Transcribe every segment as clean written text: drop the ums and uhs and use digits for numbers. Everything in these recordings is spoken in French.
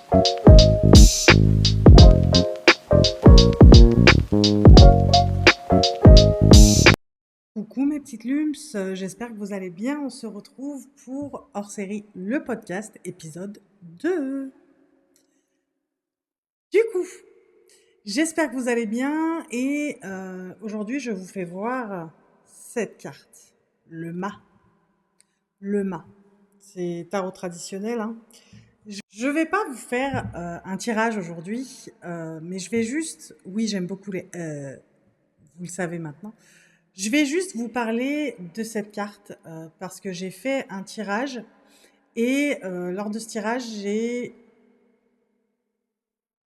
Coucou mes petites lumps, j'espère que vous allez bien. On se retrouve pour Hors Série, le podcast, épisode 2. Du coup, j'espère que vous allez bien et aujourd'hui je vous fais voir cette carte, le mât. Le mât, c'est tarot traditionnel, hein. Je vais pas vous faire un tirage aujourd'hui, mais je vais juste, oui j'aime beaucoup les vous le savez maintenant. Je vais juste vous parler de cette carte parce que j'ai fait un tirage et lors de ce tirage,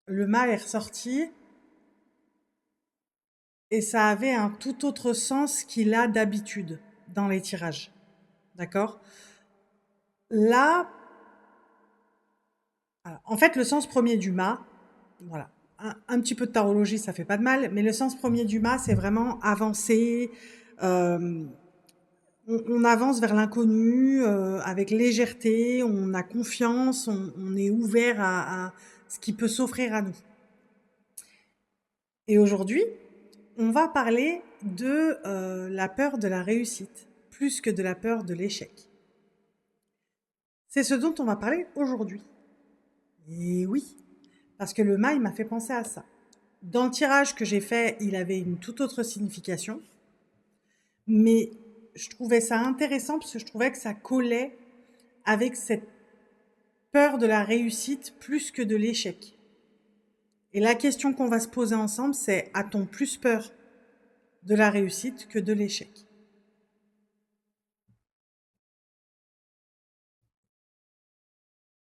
le mât est ressorti et ça avait un tout autre sens qu'il a d'habitude dans les tirages. D'accord? Là, en fait, le sens premier du mât, voilà, un petit peu de tarologie, ça fait pas de mal, mais le sens premier du mât, c'est vraiment avancer. euh, on avance vers l'inconnu avec légèreté, on a confiance, on est ouvert à ce qui peut s'offrir à nous. Et aujourd'hui, on va parler de la peur de la réussite, plus que de la peur de l'échec. C'est ce dont on va parler aujourd'hui. Et oui, parce que le mât, il m'a fait penser à ça. Dans le tirage que j'ai fait, il avait une toute autre signification, mais je trouvais ça intéressant parce que je trouvais que ça collait avec cette peur de la réussite plus que de l'échec. Et la question qu'on va se poser ensemble, c'est a-t-on plus peur de la réussite que de l'échec?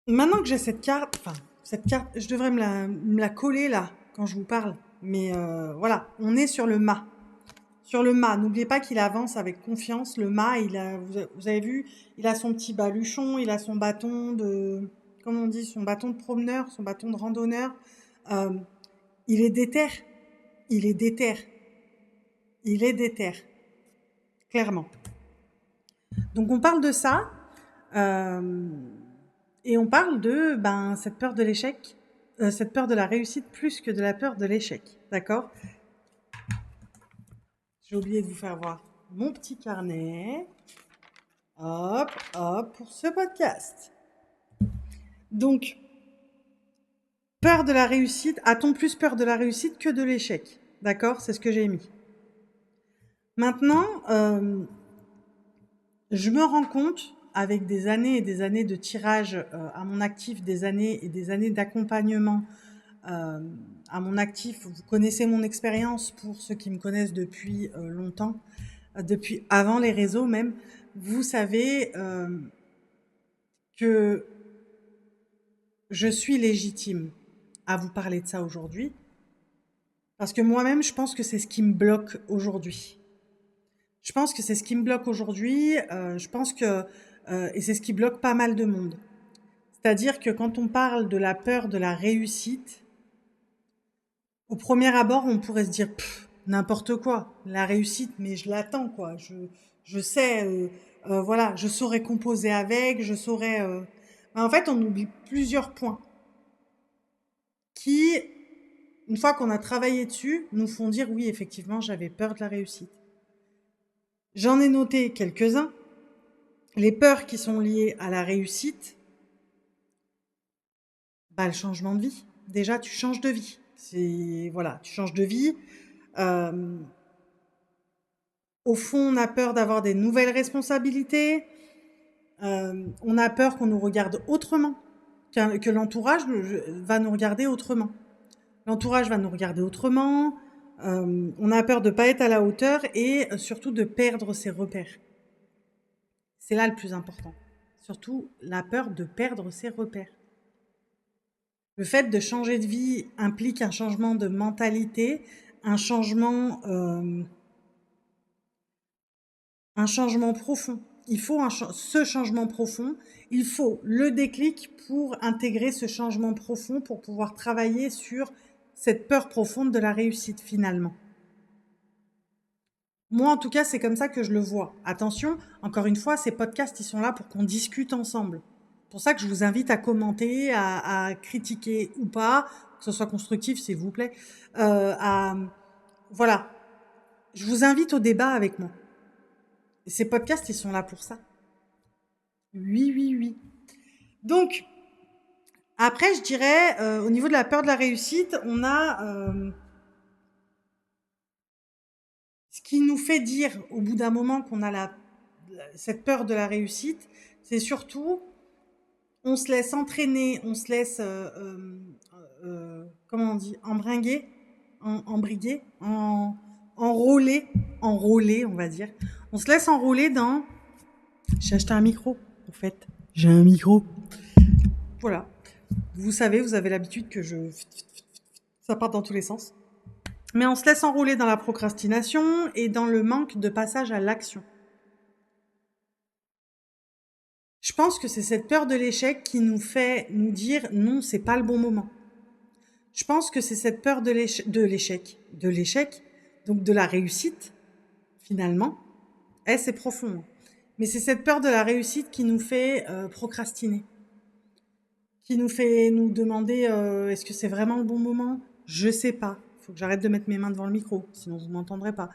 Maintenant que j'ai cette carte, je devrais me la coller là quand je vous parle. Mais voilà, on est sur le mât. Sur le mât, n'oubliez pas qu'il avance avec confiance. Le mât, vous avez vu, il a son petit baluchon, il a son bâton de, comment on dit, son bâton de promeneur, son bâton de randonneur. Euh, il est déter, il est déter, il est déter, clairement. Donc on parle de ça, euh, et on parle de cette peur de l'échec, cette peur de la réussite plus que de la peur de l'échec, d'accord? J'ai oublié de vous faire voir mon petit carnet. Hop, hop, pour ce podcast. Donc, peur de la réussite, a-t-on plus peur de la réussite que de l'échec? D'accord? C'est ce que j'ai mis. Maintenant, je me rends compte, avec des années et des années de tirage à mon actif, des années et des années d'accompagnement euh, à mon actif, vous connaissez mon expérience pour ceux qui me connaissent depuis longtemps, depuis avant les réseaux même, vous savez que je suis légitime à vous parler de ça aujourd'hui, parce que moi-même, je pense que c'est ce qui me bloque aujourd'hui. Je pense que c'est ce qui me bloque aujourd'hui, je pense que, et c'est ce qui bloque pas mal de monde. C'est-à-dire que quand on parle de la peur de la réussite, au premier abord, on pourrait se dire n'importe quoi, la réussite, mais je l'attends quoi. Je sais, voilà, je saurais composer avec, je saurais. Mais en fait, on oublie plusieurs points qui, une fois qu'on a travaillé dessus, nous font dire oui, effectivement, j'avais peur de la réussite. J'en ai noté quelques-uns. Les peurs qui sont liées à la réussite, le changement de vie. Déjà, tu changes de vie. C'est voilà, tu changes de vie. Euh, Au fond, on a peur d'avoir des nouvelles responsabilités. On a peur qu'on nous regarde autrement, que l'entourage va nous regarder autrement. L'entourage va nous regarder autrement. On a peur de ne pas être à la hauteur et surtout de perdre ses repères. C'est là le plus important. Surtout la peur de perdre ses repères. Le fait de changer de vie implique un changement de mentalité, un changement profond. Il faut ce changement profond, il faut le déclic pour intégrer ce changement profond, pour pouvoir travailler sur cette peur profonde de la réussite finalement. Moi, en tout cas, c'est comme ça que je le vois. Attention, encore une fois, ces podcasts, ils sont là pour qu'on discute ensemble. pour ça que je vous invite à commenter, à critiquer ou pas, que ce soit constructif, s'il vous plaît. Voilà. Je vous invite au débat avec moi. Et ces podcasts, ils sont là pour ça. Oui, oui, oui. Donc, après, je dirais, au niveau de la peur de la réussite, on a ce qui nous fait dire au bout d'un moment qu'on a cette peur de la réussite, c'est surtout on se laisse entraîner, on se laisse, comment on dit, embringuer, embriguer, enrôler, on va dire. On se laisse enrôler dans. J'ai acheté un micro, en fait. J'ai un micro. Voilà. Vous savez, vous avez l'habitude que ça part dans tous les sens. Mais on se laisse enrôler dans la procrastination et dans le manque de passage à l'action. Je pense que c'est cette peur de l'échec qui nous fait nous dire non, c'est pas le bon moment. Je pense que c'est cette peur de l'échec, donc de la réussite, finalement. C'est profond. Mais c'est cette peur de la réussite qui nous fait procrastiner, qui nous fait nous demander est-ce que c'est vraiment le bon moment? Je sais pas. Il faut que j'arrête de mettre mes mains devant le micro, sinon vous m'entendrez pas.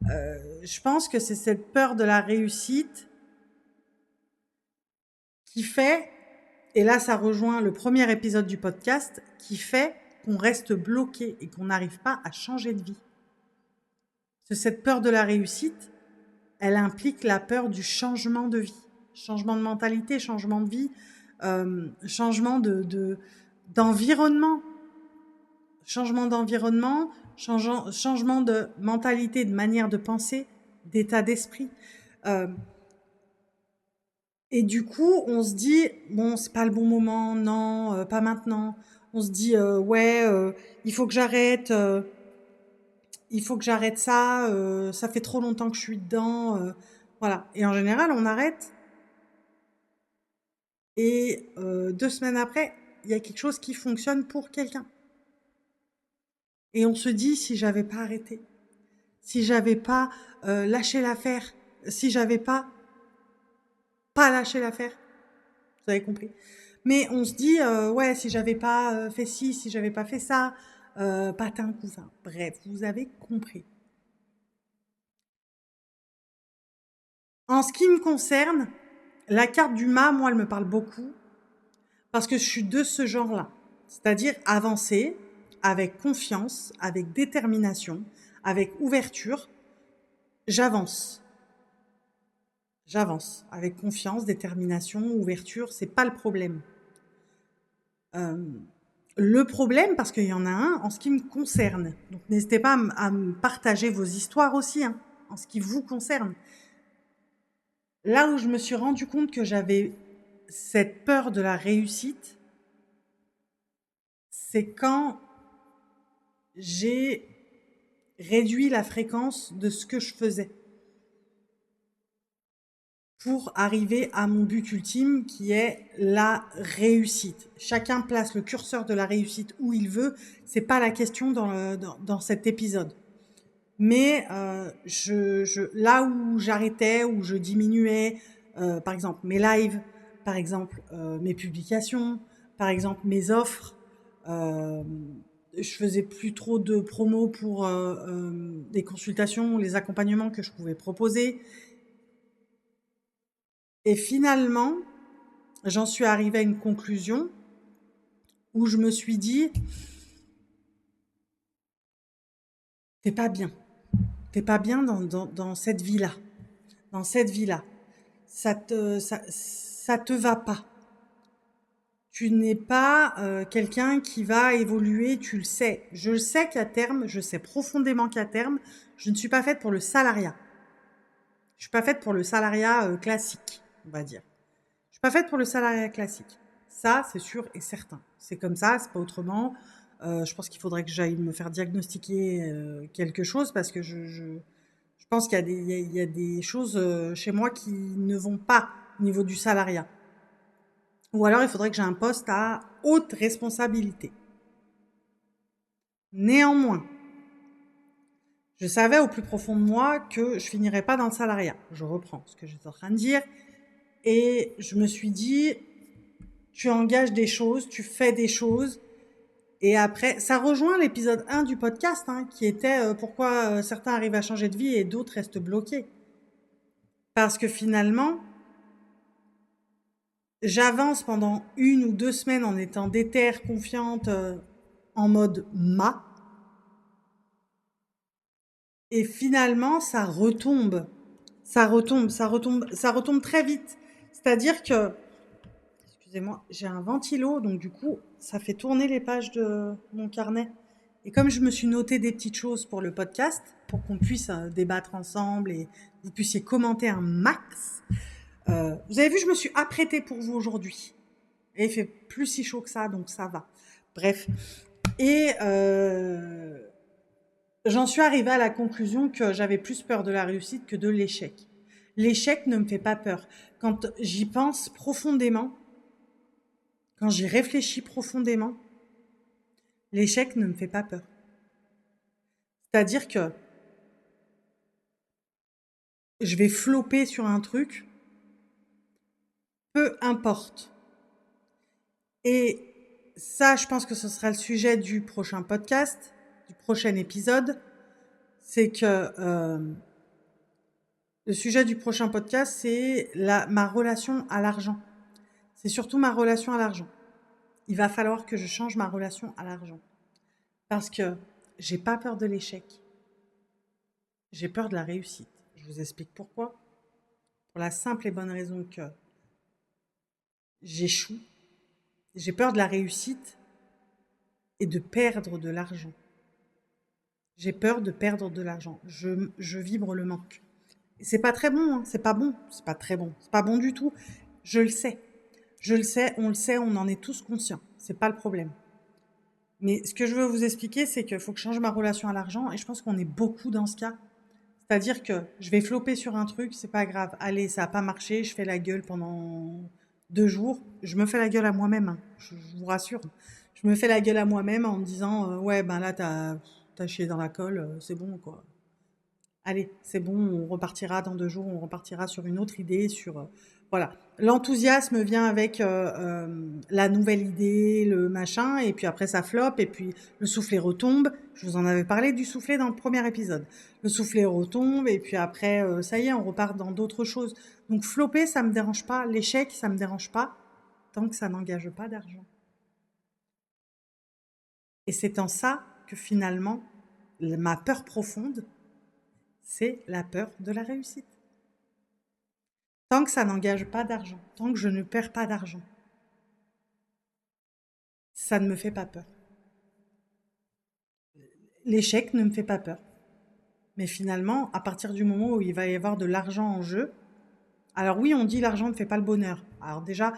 Je pense que c'est cette peur de la réussite qui fait, et là ça rejoint le premier épisode du podcast, qui fait qu'on reste bloqué et qu'on n'arrive pas à changer de vie. Cette peur de la réussite, elle implique la peur du changement de vie, changement de mentalité, changement de vie, changement d'environnement, changement de mentalité, de manière de penser, d'état d'esprit. Et du coup, on se dit, bon, c'est pas le bon moment, non, pas maintenant. On se dit, il faut que j'arrête, ça, ça fait trop longtemps que je suis dedans, voilà. Et en général, on arrête. Et 2 semaines après, il y a quelque chose qui fonctionne pour quelqu'un. Et on se dit, si j'avais pas arrêté, si j'avais pas lâché l'affaire, si j'avais pas lâché l'affaire, vous avez compris. Mais on se dit, si j'avais pas fait ci, si j'avais pas fait ça, patin cousin. Bref, vous avez compris. En ce qui me concerne, la carte du mât, moi, elle me parle beaucoup parce que je suis de ce genre-là. C'est-à-dire avancer avec confiance, avec détermination, avec ouverture. J'avance. J'avance avec confiance, détermination, ouverture, c'est pas le problème. Le problème, parce qu'il y en a un, en ce qui me concerne. Donc n'hésitez pas à me partager vos histoires aussi, hein, en ce qui vous concerne. Là où je me suis rendu compte que j'avais cette peur de la réussite, c'est quand j'ai réduit la fréquence de ce que je faisais pour arriver à mon but ultime qui est la réussite. Chacun place le curseur de la réussite où il veut, c'est pas la question dans cet épisode. Mais là où j'arrêtais, où je diminuais, par exemple mes lives, par exemple mes publications, par exemple mes offres, je faisais plus trop de promos pour les consultations, les accompagnements que je pouvais proposer. Et finalement, j'en suis arrivée à une conclusion où je me suis dit, t'es pas bien. T'es pas bien dans cette vie-là. Dans cette vie-là. Ça te va pas. Tu n'es pas quelqu'un qui va évoluer, tu le sais. Je le sais qu'à terme, je sais profondément qu'à terme, je ne suis pas faite pour le salariat. Je suis pas faite pour le salariat classique, on va dire. Je suis pas faite pour le salariat classique. Ça, c'est sûr et certain. C'est comme ça, c'est pas autrement. Je pense qu'il faudrait que j'aille me faire diagnostiquer quelque chose parce que je pense qu'il y a des choses chez moi qui ne vont pas au niveau du salariat. Ou alors, il faudrait que j'ai un poste à haute responsabilité. Néanmoins, je savais au plus profond de moi que je finirais pas dans le salariat. Je reprends ce que j'étais en train de dire. Et je me suis dit, tu engages des choses, tu fais des choses. Et après, ça rejoint l'épisode 1 du podcast, hein, qui était pourquoi certains arrivent à changer de vie et d'autres restent bloqués. Parce que finalement, j'avance pendant 1 ou 2 semaines en étant déterre, confiante, en mode et finalement, ça retombe. Ça retombe très vite. C'est-à-dire que, excusez-moi, j'ai un ventilo, donc du coup, ça fait tourner les pages de mon carnet. Et comme je me suis noté des petites choses pour le podcast, pour qu'on puisse débattre ensemble et vous puissiez commenter un max, vous avez vu, je me suis apprêtée pour vous aujourd'hui. Et il fait plus si chaud que ça, donc ça va. Bref. Et j'en suis arrivée à la conclusion que j'avais plus peur de la réussite que de l'échec. L'échec ne me fait pas peur. Quand j'y pense profondément, quand j'y réfléchis profondément, l'échec ne me fait pas peur. C'est-à-dire que je vais flopper sur un truc, peu importe. Et ça, je pense que ce sera le sujet du prochain podcast, du prochain épisode. C'est que le sujet du prochain podcast, c'est ma relation à l'argent. C'est surtout ma relation à l'argent. Il va falloir que je change ma relation à l'argent. Parce que j'ai pas peur de l'échec. J'ai peur de la réussite. Je vous explique pourquoi. Pour la simple et bonne raison que j'échoue. J'ai peur de la réussite et de perdre de l'argent. J'ai peur de perdre de l'argent. Je vibre le manque. Et c'est pas très bon, hein. C'est pas bon. C'est pas très bon. C'est pas bon du tout. Je le sais. Je le sais, on en est tous conscients. C'est pas le problème. Mais ce que je veux vous expliquer, c'est qu'il faut que je change ma relation à l'argent et je pense qu'on est beaucoup dans ce cas. C'est-à-dire que je vais flopper sur un truc, c'est pas grave. Allez, ça a pas marché, je fais la gueule pendant 2 jours. Je me fais la gueule à moi-même, hein, je vous rassure. Je me fais la gueule à moi-même en me disant ouais, ben là, t'as chié dans la colle, c'est bon, quoi. Allez, c'est bon, on repartira dans 2 jours, on repartira sur une autre idée, voilà. L'enthousiasme vient avec la nouvelle idée, le machin, et puis après ça floppe, et puis le soufflet retombe. Je vous en avais parlé du soufflet dans le premier épisode. Le soufflet retombe, et puis après, ça y est, on repart dans d'autres choses. Donc flopper, ça me dérange pas. L'échec, ça me dérange pas, tant que ça n'engage pas d'argent. Et c'est en ça que finalement, ma peur profonde, c'est la peur de la réussite. Tant que ça n'engage pas d'argent, tant que je ne perds pas d'argent, ça ne me fait pas peur. L'échec ne me fait pas peur. Mais finalement, à partir du moment où il va y avoir de l'argent en jeu, alors oui, on dit l'argent ne fait pas le bonheur. Alors déjà,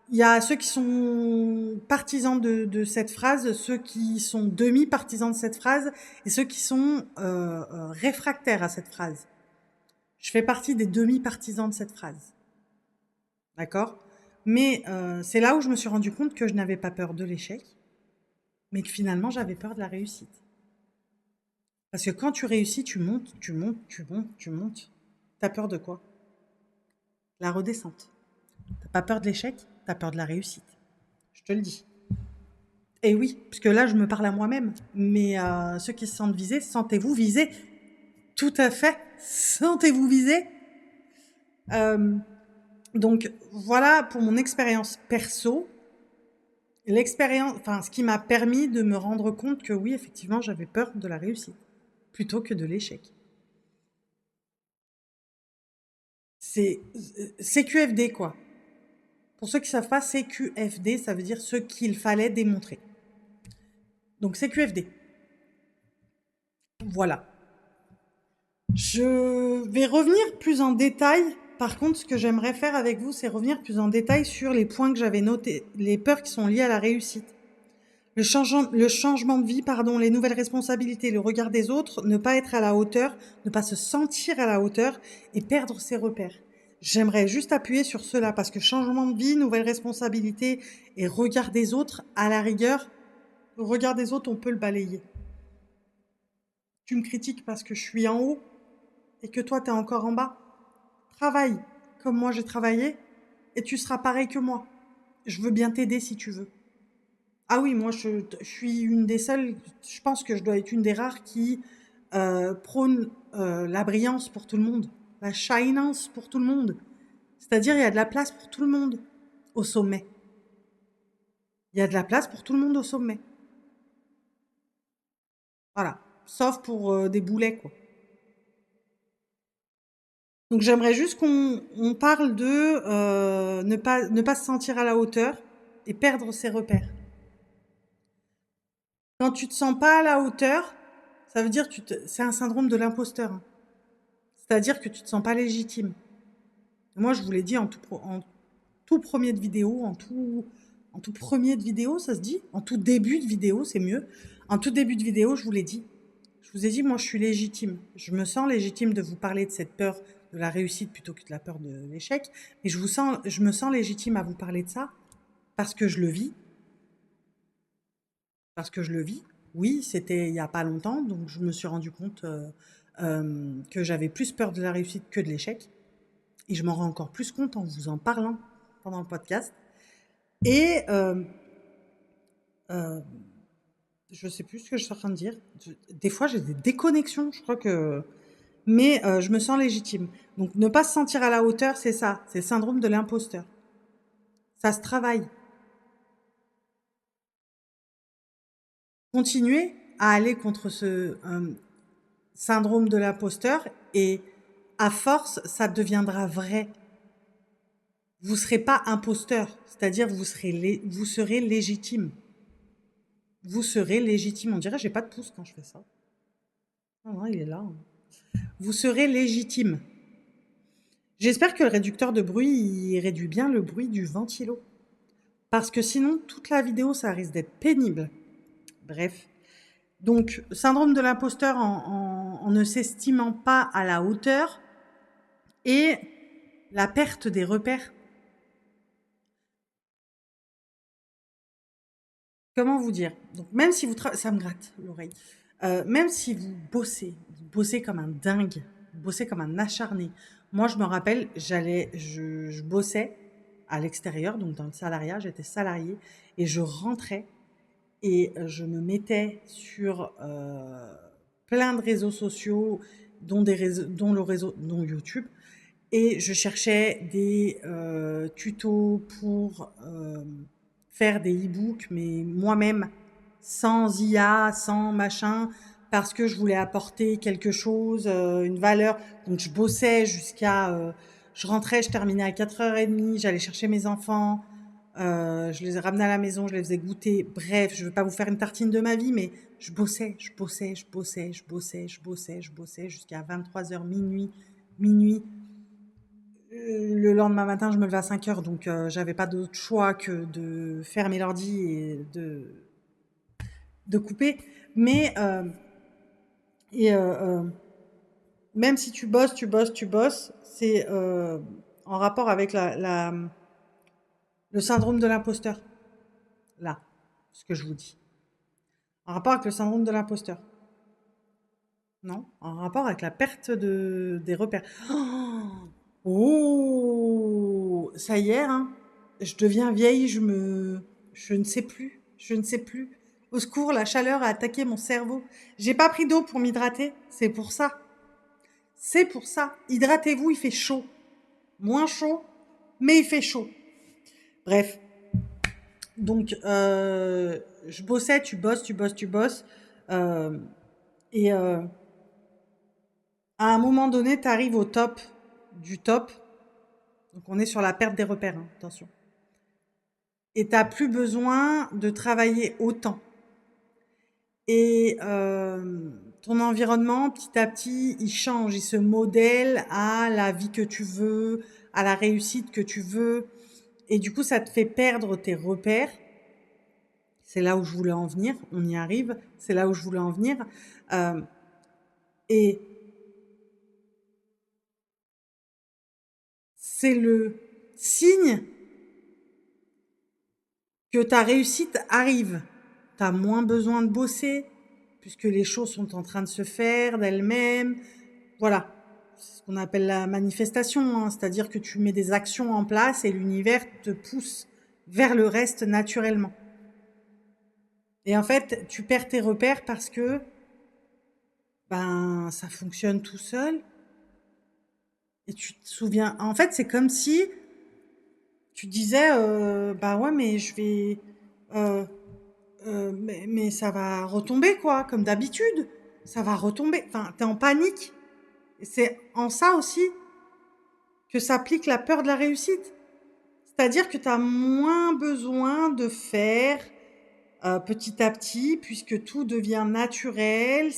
il y a ceux qui sont partisans de cette phrase, ceux qui sont demi-partisans de cette phrase et ceux qui sont réfractaires à cette phrase. Je fais partie des demi-partisans de cette phrase. D'accord ? Mais c'est là où je me suis rendu compte que je n'avais pas peur de l'échec, mais que finalement j'avais peur de la réussite. Parce que quand tu réussis, tu montes, tu montes, tu montes, tu montes. T'as peur de quoi? La redescente. T'as pas peur de l'échec, t'as peur de la réussite. Je te le dis. Et oui, parce que là, je me parle à moi-même. Mais ceux qui se sentent visés, sentez-vous visés. Tout à fait. Sentez-vous visés. Donc, voilà pour mon expérience perso. Ce qui m'a permis de me rendre compte que oui, effectivement, j'avais peur de la réussite plutôt que de l'échec. C'est CQFD, quoi. Pour ceux qui ne savent pas, CQFD, ça veut dire ce qu'il fallait démontrer. Donc CQFD. Voilà. Je vais revenir plus en détail. Par contre, ce que j'aimerais faire avec vous, c'est revenir plus en détail sur les points que j'avais notés, les peurs qui sont liées à la réussite. Le changement de vie, les nouvelles responsabilités, le regard des autres, ne pas être à la hauteur, ne pas se sentir à la hauteur et perdre ses repères. J'aimerais juste appuyer sur cela parce que changement de vie, nouvelles responsabilités et regard des autres, à la rigueur, le regard des autres, on peut le balayer. Tu me critiques parce que je suis en haut et que toi, tu es encore en bas. Travaille comme moi j'ai travaillé et tu seras pareil que moi. je veux bien t'aider si tu veux. Ah oui, moi je suis une des seules, je pense que je dois être une des rares qui prône la brillance pour tout le monde, la shinance pour tout le monde. C'est-à-dire, il y a de la place pour tout le monde au sommet. Il y a de la place pour tout le monde au sommet. Voilà. Sauf pour des boulets, quoi. Donc j'aimerais juste qu'on parle de ne pas se sentir à la hauteur et perdre ses repères. Quand tu te sens pas à la hauteur, ça veut dire que c'est un syndrome de l'imposteur, hein. C'est-à-dire que tu te sens pas légitime. Moi, je vous l'ai dit en tout premier de vidéo, en tout premier de vidéo, ça se dit? En tout début de vidéo, c'est mieux. En tout début de vidéo, je vous l'ai dit. Je vous ai dit, moi, je suis légitime. Je me sens légitime de vous parler de cette peur de la réussite plutôt que de la peur de l'échec. Mais je me sens légitime à vous parler de ça parce que je le vis. Parce que je le vis. Oui, c'était il y a pas longtemps, donc je me suis rendu compte que j'avais plus peur de la réussite que de l'échec. Et je m'en rends encore plus compte en vous en parlant pendant le podcast. Et je sais plus ce que je suis en train de dire. Des fois, j'ai des déconnexions, je crois que. Mais je me sens légitime. Donc, ne pas se sentir à la hauteur, c'est ça. C'est le syndrome de l'imposteur. Ça se travaille. Continuez à aller contre ce syndrome de l'imposteur et à force, ça deviendra vrai. Vous ne serez pas imposteur, c'est-à-dire vous serez légitime. Vous serez légitime. On dirait que j'ai pas de pouce quand je fais ça. Ah non, il est là, hein. Vous serez légitime. J'espère que le réducteur de bruit, il réduit bien le bruit du ventilo. Parce que sinon, toute la vidéo, ça risque d'être pénible. Bref. Donc, syndrome de l'imposteur en ne s'estimant pas à la hauteur et la perte des repères. Comment vous dire? Donc, même si ça me gratte l'oreille. Même si vous bossez comme un dingue, vous bossez comme un acharné. Moi, je me rappelle, je bossais à l'extérieur, donc dans le salariat, j'étais salariée, et je rentrais et je me mettais sur plein de réseaux sociaux, dont YouTube, et je cherchais des tutos pour faire des e-books, mais moi-même, sans IA, sans machin, parce que je voulais apporter quelque chose, une valeur. Donc je bossais je rentrais, je terminais à 4h30, j'allais chercher mes enfants, je les ramenais à la maison, je les faisais goûter. Bref, je ne veux pas vous faire une tartine de ma vie, mais je bossais jusqu'à 23h, minuit. Le lendemain matin, je me levais à 5h, donc j'avais pas d'autre choix que de fermer l'ordi et de couper. Mais et, même si tu bosses, c'est en rapport avec le syndrome de l'imposteur. Là, ce que je vous dis. En rapport avec le syndrome de l'imposteur. Non, en rapport avec la perte des repères. Oh, ça y est, hein. Je deviens vieille, je ne sais plus. Je ne sais plus. Au secours, la chaleur a attaqué mon cerveau. J'ai pas pris d'eau pour m'hydrater. C'est pour ça. C'est pour ça. Hydratez-vous, il fait chaud. Moins chaud, mais il fait chaud. Bref. Donc, je bossais, tu bosses. Euh, et à un moment donné, tu arrives au top du top. Donc, on est sur la perte des repères, hein, attention. Et tu n'as plus besoin de travailler autant. Et ton environnement, petit à petit, il change, il se modèle à la vie que tu veux, à la réussite que tu veux. Et du coup, ça te fait perdre tes repères. C'est là où je voulais en venir. On y arrive. C'est là où je voulais en venir. Et c'est le signe que ta réussite arrive. Tu as moins besoin de bosser, puisque les choses sont en train de se faire d'elles-mêmes. Voilà. C'est ce qu'on appelle la manifestation, hein. C'est-à-dire que tu mets des actions en place et l'univers te pousse vers le reste naturellement. Et en fait, tu perds tes repères parce que ça fonctionne tout seul. Et tu te souviens. En fait, c'est comme si tu disais bah ouais, mais je vais. euh, mais ça va retomber, quoi, comme d'habitude. Ça va retomber. Enfin, t'es en panique. Et c'est en ça aussi que s'applique la peur de la réussite. C'est-à-dire que tu as moins besoin de faire petit à petit, puisque tout devient naturel.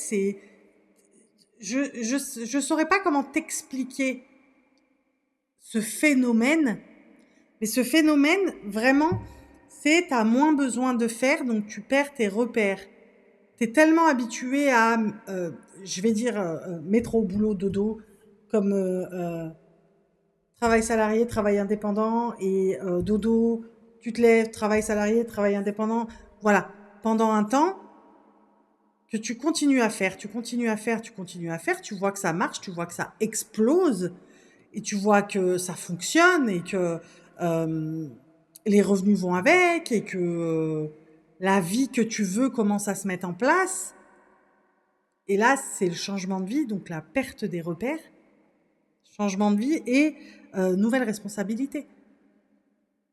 Je saurais pas comment t'expliquer ce phénomène, mais ce phénomène, vraiment, c'est tu as moins besoin de faire, donc tu perds tes repères. Tu es tellement habitué à, je vais dire, métro, boulot, dodo, comme travail salarié, travail indépendant, et dodo, tu te lèves, travail salarié, travail indépendant. Voilà, pendant un temps, que tu continues à faire, tu continues à faire, tu continues à faire, tu vois que ça marche, tu vois que ça explose, et tu vois que ça fonctionne, et que euh, les revenus vont avec, et que la vie que tu veux commence à se mettre en place. Et là, c'est le changement de vie, donc la perte des repères, changement de vie et nouvelle responsabilité.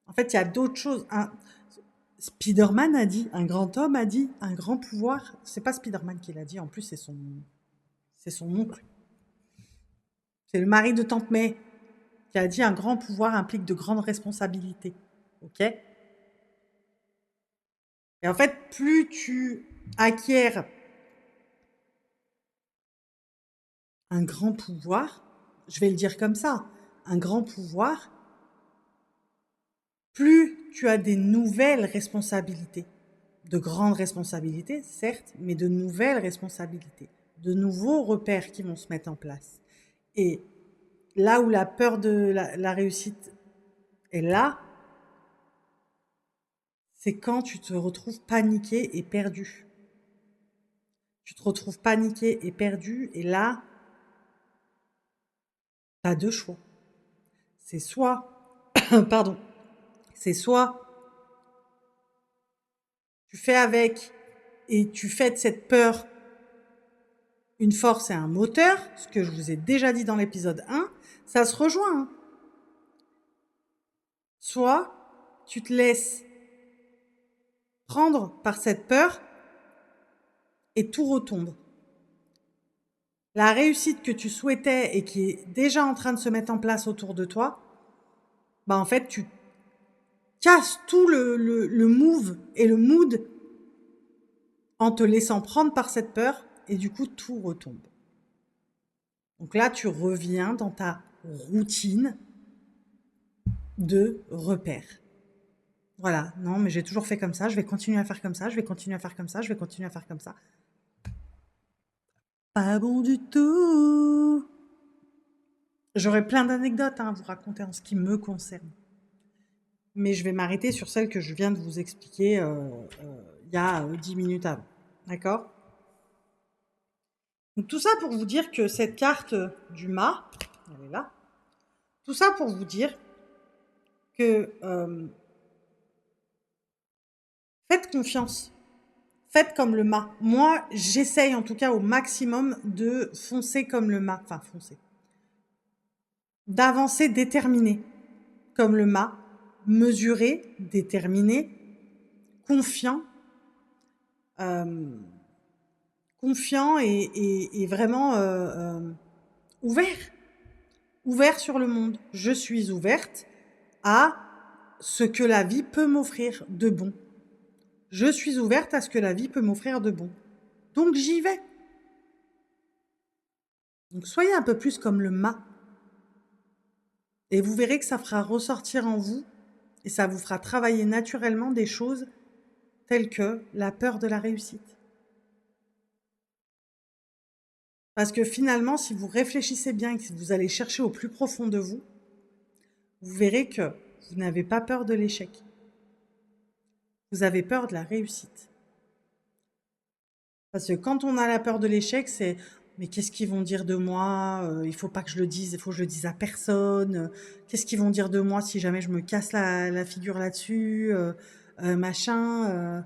En fait, il y a d'autres choses. Spider-Man a dit, un grand homme a dit, un grand pouvoir. C'est pas Spider-Man qui l'a dit, en plus, c'est son oncle. C'est le mari de Tante May qui a dit un grand pouvoir implique de grandes responsabilités. Ok? Et en fait, plus tu acquiers un grand pouvoir, je vais le dire comme ça, un grand pouvoir, plus tu as des nouvelles responsabilités. De grandes responsabilités, certes, mais de nouvelles responsabilités, de nouveaux repères qui vont se mettre en place. Et là où la peur de la réussite est là, c'est quand tu te retrouves paniqué et perdu. Tu te retrouves paniqué et perdu, et là, tu as deux choix. C'est soit, pardon, c'est soit tu fais avec et tu fais de cette peur une force et un moteur, ce que je vous ai déjà dit dans l'épisode 1, ça se rejoint. Hein. Soit tu te laisses prendre par cette peur et tout retombe. La réussite que tu souhaitais et qui est déjà en train de se mettre en place autour de toi, en fait, tu casses tout le move et le mood en te laissant prendre par cette peur et du coup, tout retombe. Donc là, tu reviens dans ta routine de repères. Voilà, non, mais j'ai toujours fait comme ça, je vais continuer à faire comme ça, je vais continuer à faire comme ça, je vais continuer à faire comme ça. Pas bon du tout. J'aurais plein d'anecdotes à vous raconter en ce qui me concerne. Mais je vais m'arrêter sur celle que je viens de vous expliquer il y a 10 minutes avant. D'accord? Donc tout ça pour vous dire que cette carte du mât, elle est là. Tout ça pour vous dire que faites confiance. Faites comme le mât. Moi, j'essaye en tout cas au maximum de foncer comme le mât. Enfin, foncer. D'avancer déterminé comme le mât. Mesuré, déterminé, confiant. Confiant et vraiment ouvert. Ouvert sur le monde. Je suis ouverte à ce que la vie peut m'offrir de bon. Je suis ouverte à ce que la vie peut m'offrir de bon. Donc j'y vais. Donc soyez un peu plus comme le mât. Et vous verrez que ça fera ressortir en vous et ça vous fera travailler naturellement des choses telles que la peur de la réussite. Parce que finalement, si vous réfléchissez bien et que vous allez chercher au plus profond de vous, vous verrez que vous n'avez pas peur de l'échec. Vous avez peur de la réussite. Parce que quand on a la peur de l'échec, c'est mais qu'est-ce qu'ils vont dire de moi? Il faut pas que je le dise, il faut que je le dise à personne. Qu'est-ce qu'ils vont dire de moi si jamais je me casse la figure là-dessus? Machin.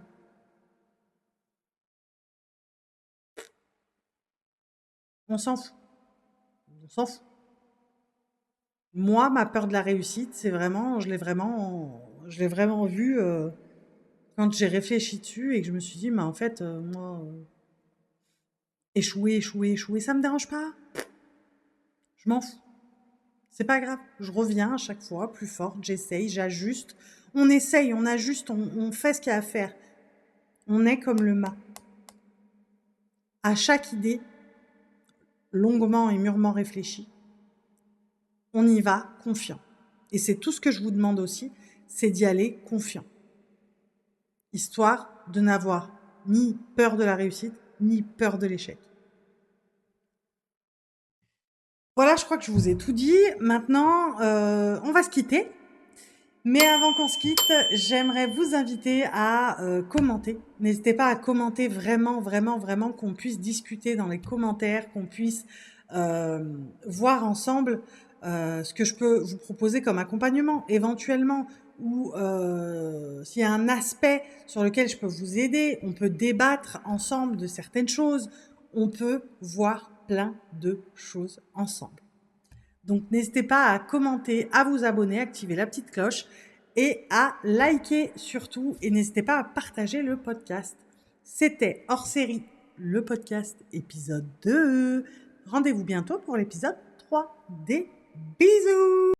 On s'en fout. On s'en fout. Moi, ma peur de la réussite, c'est vraiment, je l'ai vraiment vu quand j'ai réfléchi dessus et que je me suis dit, mais en fait, moi, échouer, échouer, échouer, ça me dérange pas. Je m'en fous. C'est pas grave. Je reviens à chaque fois plus forte, j'essaye, j'ajuste. On essaye, on ajuste, on fait ce qu'il y a à faire. On est comme le mât. À chaque idée, longuement et mûrement réfléchie, on y va confiant. Et c'est tout ce que je vous demande aussi, c'est d'y aller confiant. Histoire de n'avoir ni peur de la réussite, ni peur de l'échec. Voilà, je crois que je vous ai tout dit. Maintenant, on va se quitter. Mais avant qu'on se quitte, j'aimerais vous inviter à commenter. N'hésitez pas à commenter vraiment, vraiment, vraiment, qu'on puisse discuter dans les commentaires, qu'on puisse voir ensemble ce que je peux vous proposer comme accompagnement, éventuellement, ou s'il y a un aspect sur lequel je peux vous aider, on peut débattre ensemble de certaines choses, on peut voir plein de choses ensemble. Donc n'hésitez pas à commenter, à vous abonner, activer la petite cloche et à liker surtout. Et n'hésitez pas à partager le podcast. C'était Hors Série, le podcast épisode 2. Rendez-vous bientôt pour l'épisode 3. Des bisous!